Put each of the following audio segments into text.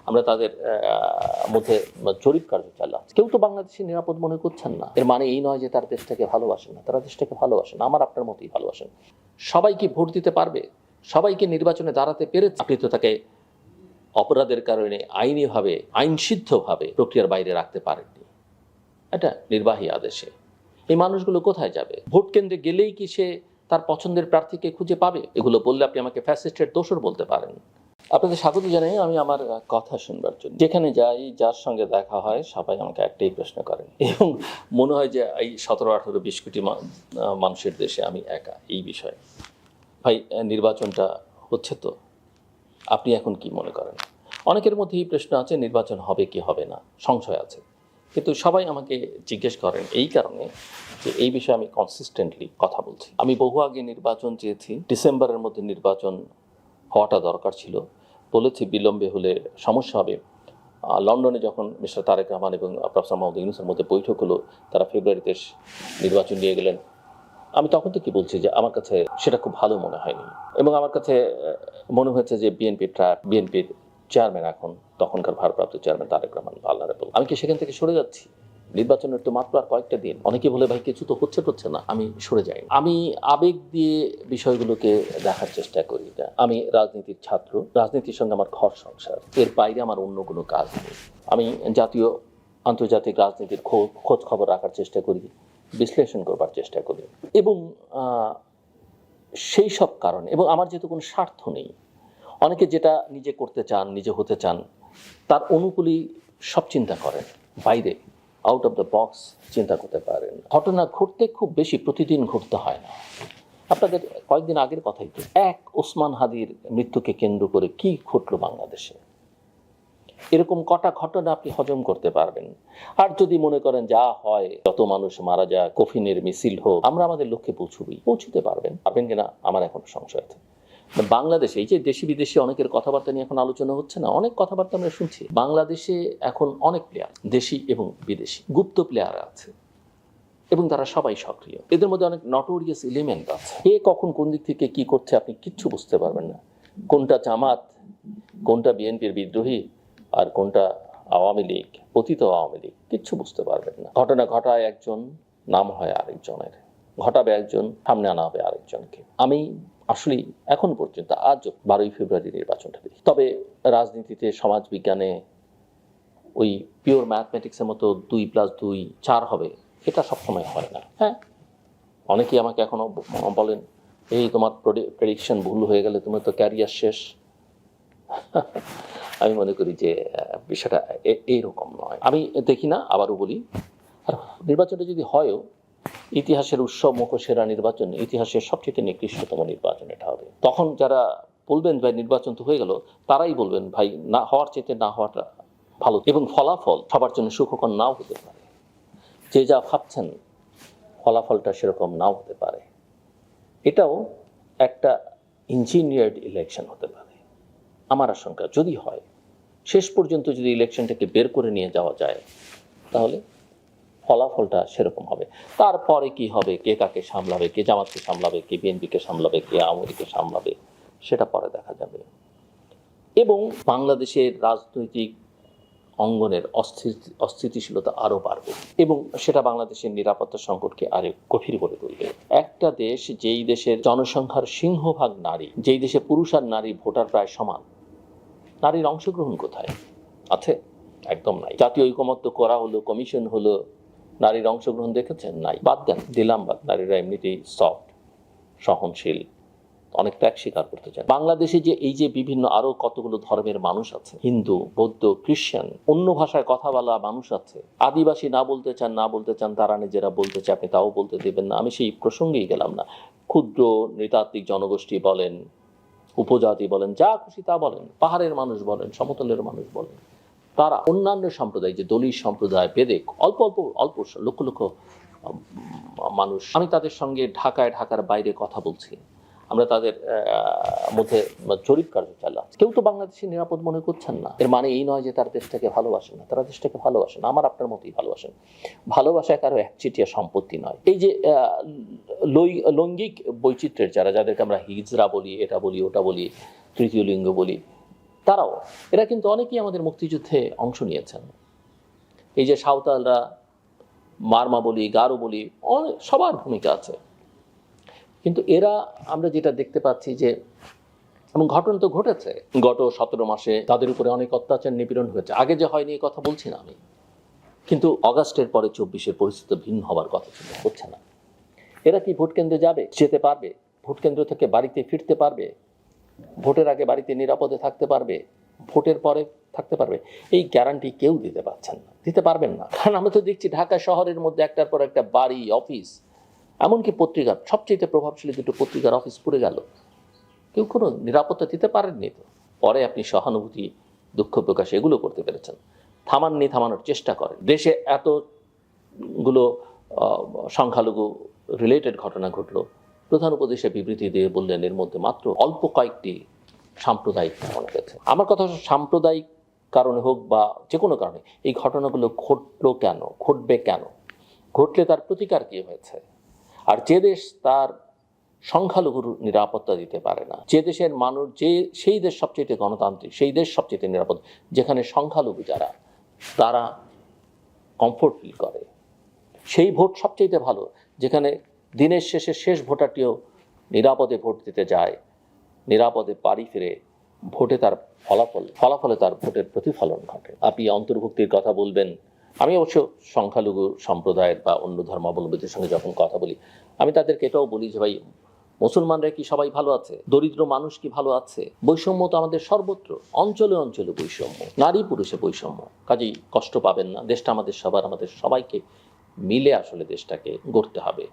আমরা তাদের মধ্যে জরিপ কার্য চালাম। কেউ তো বাংলাদেশে নিরাপদ মনে করছেন না। এর মানে এই নয় যে তারা দেশটাকে ভালোবাসেন না, তারা দেশটাকে ভালোবাসেন, আমার আপনার মতোই ভালোবাসেন। সবাই কি ভোট দিতে পারবে? সবাইকে নির্বাচনে দাঁড়াতে পেরেছে? আপনি তো তাকে অপরাধের কারণে আইনিভাবে, আইনসিদ্ধভাবে প্রক্রিয়ার বাইরে রাখতে পারেননি। এটা নির্বাহী আদেশে। এই মানুষগুলো কোথায় যাবে? ভোট কেন্দ্রে গেলেই কি সে তার পছন্দের প্রার্থীকে খুঁজে পাবে? এগুলো বললে আপনি আমাকে ফ্যাসিস্টের দোসর বলতে পারেন। আপনাদের স্বাগত জানাই আমি আমার কথা শুনবার জন্য। যেখানে যাই, যার সঙ্গে দেখা হয়, সবাই আমাকে একটাই প্রশ্ন করেন, এবং মনে হয় যে এই 17-18-20 কোটি মানুষের দেশে আমি একা এই বিষয়ে। ভাই, নির্বাচনটা হচ্ছে তো, আপনি এখন কি মনে করেন? অনেকের মধ্যে এই প্রশ্ন আছে, নির্বাচন হবে কি হবে না, সংশয় আছে। কিন্তু সবাই আমাকে জিজ্ঞেস করেন এই কারণে যে এই বিষয়ে আমি কনসিস্টেন্টলি কথা বলছি। আমি বহু আগে নির্বাচন চেয়েছি, ডিসেম্বরের মধ্যে নির্বাচন হওয়াটা দরকার ছিল, বলেছি বিলম্বে হলে সমস্যা হবে। লন্ডনে যখন মিস্টার তারেক রহমান এবং প্রফেসর মোহাম্মদ ইউনূসের মধ্যে বৈঠক হলো, তারা ফেব্রুয়ারিতে নির্বাচন নিয়ে গেলেন, আমি তখন থেকে বলছি যে আমার কাছে সেটা খুব ভালো মনে হয়নি, এবং আমার কাছে মনে হয়েছে যে বিএনপির চেয়ারম্যান, এখন তখনকার ভারপ্রাপ্ত চেয়ারম্যান তারেক রহমান ভালনারেবল। আমি কি সেখান থেকে সরে যাচ্ছি? নির্বাচনের তো মাত্র আর কয়েকটা দিন। অনেকে বলে ভাই কিছু তো হচ্ছে না, আমি সরে যাই। আমি আবেগ দিয়ে বিষয়গুলোকে দেখার চেষ্টা করি। আমি রাজনীতির ছাত্র, রাজনীতির সঙ্গে আমার ঘর সংসার, এর বাইরে আমার অন্য কোনো কাজ নেই। আমি জাতীয় আন্তর্জাতিক রাজনীতির খোঁজ খবর রাখার চেষ্টা করি, বিশ্লেষণ করবার চেষ্টা করি, এবং সেই সব কারণে, এবং আমার যেহেতু কোনো স্বার্থ নেই, অনেকে যেটা নিজে করতে চান, নিজে হতে চান, তার অনুকূলেই সব চিন্তা করেন, বাইরে আউট অফ দ্য বক্স চিন্তা করতে পারেন। ঘটনা ঘটতে খুব বেশি প্রতিদিন ঘটতে হয় না। আপনাদের কয়েকদিন আগের কথাই তো, এক ওসমান হাদির মৃত্যুকে কেন্দ্র করে কি ঘটলো বাংলাদেশে, এরকম কটা ঘটনা আপনি হজম করতে পারবেন। আর যদি মনে করেন যা হয়, যত মানুষ মারা যায়, কফিনের মিছিল হোক, আমরা আমাদের লক্ষ্যে পৌঁছতে পারবেন কিনা আমার এখন সংশয় আছে। বাংলাদেশে এই যে দেশি বিদেশি অনেকের কথাবার্তা নিয়ে এখন আলোচনা হচ্ছে না, অনেক কথাবার্তা আমরা শুনছি। বাংলাদেশে এখন অনেক প্লেয়ার, দেশি এবং বিদেশি, গুপ্ত প্লেয়ার আছে, এবং তারা সবাই সক্রিয়। এদের মধ্যে অনেক নটোরিয়াস এলিমেন্ট আছে। কে কখন কোন দিক থেকে কি করছে আপনি কিচ্ছু বুঝতে পারবেন না। কোনটা জামাত, কোনটা বিএনপির বিদ্রোহী, আর কোনটা আওয়ামী লীগ, পতিত আওয়ামী লীগ, কিচ্ছু বুঝতে পারবেন না। ঘটনা ঘটায় একজন, নাম হয় আরেকজনের, ঘটাবে একজন, সামনে আনা হবে আরেকজনকে। আমি আসলে এখন পর্যন্ত আজ 12ই ফেব্রুয়ারি নির্বাচনটা দেখি। তবে রাজনীতিতে, সমাজ বিজ্ঞানে ওই পিওর ম্যাথমেটিক্সের মতো 2+2 4 হবে, এটা সবসময় হয় না। হ্যাঁ, অনেকেই আমাকে এখনো বলেন, এই তোমার প্রেডিকশন ভুল হয়ে গেলে তোমার তো ক্যারিয়ার শেষ। আমি মনে করি যে বিষয়টা এইরকম নয়। আমি দেখি না, আবারও বলি, আর নির্বাচনটা যদি হয়ও, ইতিহাসের উৎসব মুখোশেরা নির্বাচন, ইতিহাসের সবচেয়ে নিকৃষ্টতম নির্বাচন এটা হবে। তখন যারা বলবেন ভাই নির্বাচন তো হয়ে গেল, তারাই বলবেন ভাই না হওয়ার চেয়ে না হওয়াটা ভালো, এবং ফলাফল সবার জন্য সুখকর নাও হতে পারে। যে যা ভাবছেন ফলাফলটা সেরকম নাও হতে পারে। এটাও একটা ইঞ্জিনিয়ার্ড ইলেকশন হতে পারে। আমার আশঙ্কা যদি হয়, শেষ পর্যন্ত যদি ইলেকশনটাকে বের করে নিয়ে যাওয়া যায়, তাহলে ফলাফলটা সেরকম হবে। তারপরে কি হবে, কে কাকে সামলাবে, কে জামাতকে সামলাবে, কে বিএনপিকে সামলাবে, কে আওয়ামী লীগকে সামলাবে, সেটা পরে দেখা যাবে। এবং বাংলাদেশের রাজনৈতিক অঙ্গনের অস্থিতিশীলতা আরও বাড়বে, এবং সেটা বাংলাদেশের নিরাপত্তা সংকটকে আরো গভীর করে তুলবে। একটা দেশ, যেই দেশের জনসংখ্যার সিংহভাগ নারী, যেই দেশে পুরুষ আর নারী ভোটার প্রায় সমান, নারীর অংশগ্রহণ কোথায় আছে? একদম নাই। জাতীয় ঐকমত্য করা হলো, কমিশন হলো, নারীর অংশগ্রহণ দেখেছেন? নাই। বাদ দেন, দিলাম বাদ, নারীরা এমনিতেই সফট, সহনশীল, অনেক ত্যাগ স্বীকার করতে চান। বাংলাদেশে যে এই যে বিভিন্ন আরো কতগুলো ধর্মের মানুষ আছে, হিন্দু, বৌদ্ধ, খ্রিস্টান, অন্য ভাষায় কথা বলা মানুষ আছে, আদিবাসী না বলতে চান তারা নিজেরা বলতে চায়, আপনি তাও বলতে দেবেন না। আমি সেই প্রসঙ্গেই গেলাম না। ক্ষুদ্র নৃতাত্ত্বিক জনগোষ্ঠী বলেন, উপজাতি বলেন, যা খুশি তা বলেন, পাহাড়ের মানুষ বলেন, সমতলের মানুষ বলেন, তারা অন্যান্য সম্প্রদায়, যে দলিত সম্প্রদায়, বেদে অল্প অল্প লক্ষ লক্ষ মানুষ, আমি তাদের সঙ্গে ঢাকার বাইরে কথা বলছি, আমরা তাদের মধ্যে জরিপ কার্য চালাম। কেউ তো বাংলাদেশে নিরাপদ মনে করছেন না। এর মানে এই নয় যে তারা দেশটাকে ভালোবাসেন না, তারা দেশটাকে ভালোবাসেন, আমার আপনার মতোই ভালোবাসেন। ভালোবাসায় কারো একচেটিয়া সম্পত্তি নয়। এই যে লৈঙ্গিক বৈচিত্র্যের যাদেরকে আমরা হিজড়া বলি, এটা বলি, ওটা বলি, তৃতীয় লিঙ্গ বলি, তারাও, এরা কিন্তু অনেকেই আমাদের মুক্তিযুদ্ধে অংশ নিয়েছেন। এই যে সাঁওতালরা, মারমা বলি, গারো বলি, সবার ভূমিকা আছে। কিন্তু এরা, আমরা যেটা দেখতে পাচ্ছি যে, এবং ঘটনা তো ঘটেছে, গত 17 মাসে তাদের উপরে অনেক অত্যাচার নিপীড়ন হয়েছে। আগে যে হয়নি এই কথা বলছি না আমি, কিন্তু অগাস্টের পরে 24-এর পরিস্থিতি ভিন্ন হবার কথা ছিল, হচ্ছে না। এরা কি ভোট কেন্দ্রে যাবে, যেতে পারবে? ভোট কেন্দ্র থেকে বাড়িতে ফিরতে পারবে? ভোটের আগে বাড়িতে নিরাপদে থাকতে পারবে? ভোটের পরে থাকতে পারবে? এই গ্যারান্টি কেউ দিতে পারছেন না, দিতে পারবেন না। কারণ আমরা তো দেখছি ঢাকা শহরের মধ্যে একটার পর একটা বাড়ি, অফিস, এমনকি পত্রিকার সবচেয়ে প্রভাবশালী দুটো পত্রিকার অফিস পুড়ে গেল। কেউ কোনো নিরাপত্তা দিতে পারেননি। তো পরে আপনি সহানুভূতি, দুঃখ প্রকাশ এগুলো করতে পেরেছেন, থামাননি, থামানোর চেষ্টা করেন। দেশে এতগুলো সংখ্যালঘু রিলেটেড ঘটনা ঘটলো, প্রধান উপদেশে বিবৃতি দিয়ে বললেন এর মধ্যে মাত্র অল্প কয়েকটি সাম্প্রদায়িক কারণে গেছে। আমার কথা হচ্ছে, সাম্প্রদায়িক কারণে হোক বা যে কোনো কারণে এই ঘটনাগুলো ঘটলো কেন, ঘটবে কেন, ঘটলে তার প্রতিকার কি হয়েছে? আর যে দেশ তার সংখ্যালঘুর নিরাপত্তা দিতে পারে না, যে দেশের মানুষ, সেই দেশ সবচেয়ে গণতান্ত্রিক, সেই দেশ সবচেয়ে নিরাপদ যেখানে সংখ্যালঘু যারা তারা কমফোর্ট ফিল করে, সেই ভোট সবচেয়ে ভালো যেখানে দিনের শেষে শেষ ভোটারটিও নিরাপদে ভোট দিতে যায়, নিরাপদে বাড়ি ফিরে ভোটে তার ফলাফলে তার ভোটের প্রতিফলন ঘটে। আপনি অন্তর্ভুক্তির কথা বলবেন, আমি অবশ্য সংখ্যালঘু সম্প্রদায়ের বা অন্য ধর্মাবলম্বীদের সঙ্গে যখন কথা বলি, আমি তাদেরকে এটাও বলি যে ভাই, মুসলমানরা কি সবাই ভালো আছে? দরিদ্র মানুষ কি ভালো আছে? বৈষম্য তো আমাদের সর্বত্র, অঞ্চলে অঞ্চলে বৈষম্য, নারী পুরুষে বৈষম্য। কাজেই কষ্ট পাবেন না, দেশটা আমাদের সবার, আমাদের সবাইকে মিলে আসলে দেশটাকে গড়তে হবে।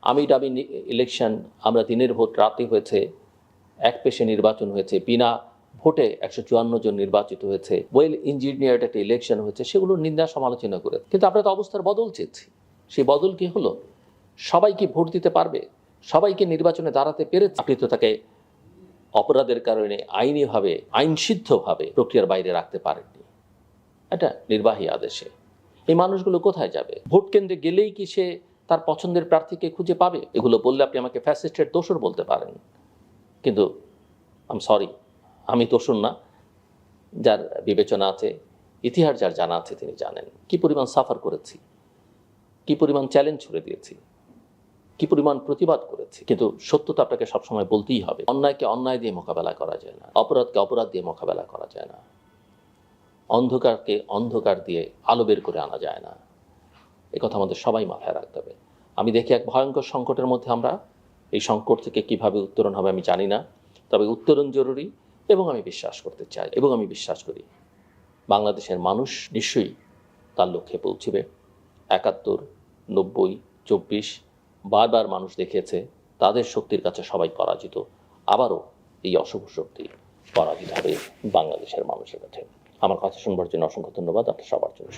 আমি দাবি ইলেকশন, আমরা দিনের ভোট রাতে হয়েছে, এক পেশে নির্বাচন হয়েছে, বিনা ভোটে 154 জন নির্বাচিত হয়েছে, ওয়েল ইঞ্জিনিয়ার্ড একটা ইলেকশন হয়েছে, সেগুলো নিন্দা সমালোচনা করে। কিন্তু আমরা তো অবস্থার বদল চেয়েছি। সেই বদল কি হলো? সবাই কি ভোট দিতে পারবে? সবাইকে নির্বাচনে দাঁড়াতে পেরেছে? আপনি তো তাকে অপরাধের কারণে আইনিভাবে, আইনসিদ্ধভাবে প্রক্রিয়ার বাইরে রাখতে পারেননি। এটা নির্বাহী আদেশে। এই মানুষগুলো কোথায় যাবে? ভোট কেন্দ্রে গেলেই কি সে তার পছন্দের প্রার্থীকে খুঁজে পাবে? এগুলো বললে আপনি আমাকে ফ্যাসিস্টের দোসর বলতে পারেন, কিন্তু আম সরি, আমি দোসর না। যার বিবেচনা আছে, ইতিহাস যার জানা আছে, তিনি জানেন কি পরিমাণ সাফার করেছি, কি পরিমাণ চ্যালেঞ্জ ছুড়ে দিয়েছি, কি পরিমাণ প্রতিবাদ করেছি। কিন্তু সত্য তো আপনাকে সবসময় বলতেই হবে। অন্যায়কে অন্যায় দিয়ে মোকাবেলা করা যায় না, অপরাধকে অপরাধ দিয়ে মোকাবেলা করা যায় না, অন্ধকারকে অন্ধকার দিয়ে আলো বের করে আনা যায় না। এ কথা আমাদের সবাই মাথায় রাখতে হবে। আমি দেখি এক ভয়ঙ্কর সংকটের মধ্যে আমরা, এই সংকট থেকে কিভাবে উত্তরণ হবে আমি জানি না, তবে উত্তরণ জরুরি। এবং আমি বিশ্বাস করতে চাই, এবং আমি বিশ্বাস করি বাংলাদেশের মানুষ নিশ্চয়ই তার লক্ষ্যে পৌঁছবে। 71, 90, 24 বারবার মানুষ দেখেছে তাদের শক্তির কাছে সবাই পরাজিত। আবারও এই অশুভ শক্তি পরাজিত হবে বাংলাদেশের মানুষের কাছে। আমার কথা শুনবার জন্য অসংখ্য ধন্যবাদ। আপনার সবার জন্য।